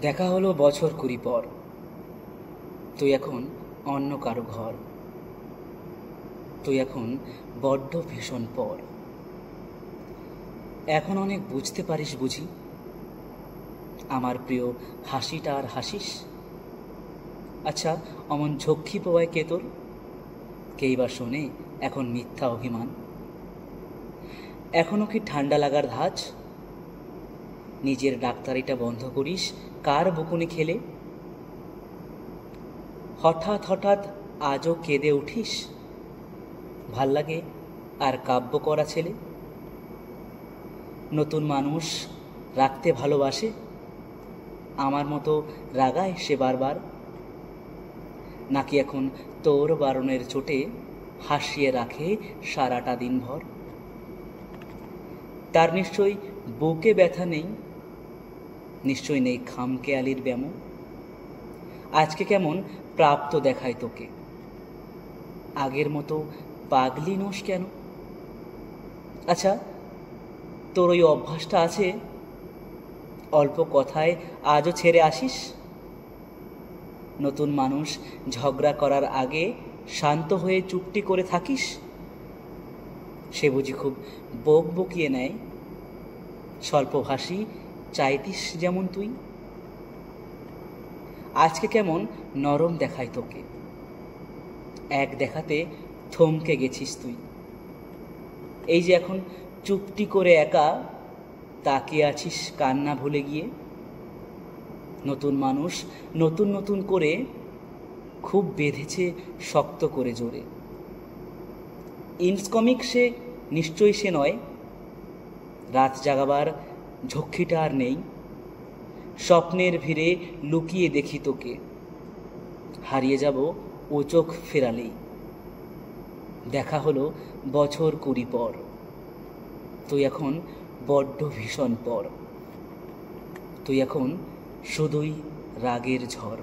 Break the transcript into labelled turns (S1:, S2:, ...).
S1: দেখা হলো বছর 20 পর। তুই এখন অন্য কারো ঘর। তুই এখন বড্ড ভীষণ পর। এখন অনেক বুঝতে পারিস বুঝি, আমার প্রিয় হাসিটা আর হাসিস। আচ্ছা, অমন ঝক্কি পোয়ায় কে তোর? কেই বা শোনে এখন মিথ্যা অভিমান? এখনো কি ঠান্ডা লাগার ধাঁচ? নিজের ডাক্তারিটা বন্ধ করিস কার বকুনি খেলে? হঠাৎ হঠাৎ আজও কেঁদে উঠিস? ভাল লাগে আর কাব্য করা ছেলে? নতুন মানুষ রাখতে ভালোবাসে, আমার মতো রাগায় সে বারবার? নাকি এখন তোর বারণের চোটে হাসিয়ে রাখে সারাটা দিনভর? তার নিশ্চয়ই বুকে ব্যথা নেই, নিশ্চয়ই নেই খামখেয়ালির ব্যামো। আজকে কেমন প্রাপ্ত দেখায় তোকে, আগের মতো পাগলি নোস কেন? আচ্ছা, তোর ওই অভ্যাসটা আছে, অল্প কথায় আজও ছেড়ে আসিস? নতুন মানুষ ঝগড়া করার আগে শান্ত হয়ে চুপটি করে থাকিস? সে বুঝি খুব বক বকিয়ে নেয়, স্বল্পভাষী চাইতিস যেমন তুই। আজকে কেমন নরম দেখায় তোকে, এক দেখাতে থমকে গেছিস তুই। এই যে এখন চুপটি করে একা তাকিয়ে আছিস কান্না ভুলে গিয়ে। নতুন মানুষ নতুন নতুন করে খুব বেঁধেছে শক্ত করে জোরে। ইনসকমিক সে নিশ্চয়ই সে নয়, রাত জাগাবার ঝক্কিটা আর নেই। স্বপ্নের ভিড়ে লুকিয়ে দেখি তোকে, হারিয়ে যাব ও চোখ ফেরালেই। দেখা হলো বছর 20 পর। তুই এখন বড্ড ভীষণ পর। তুই এখন শুধুই রাগের ঝড়।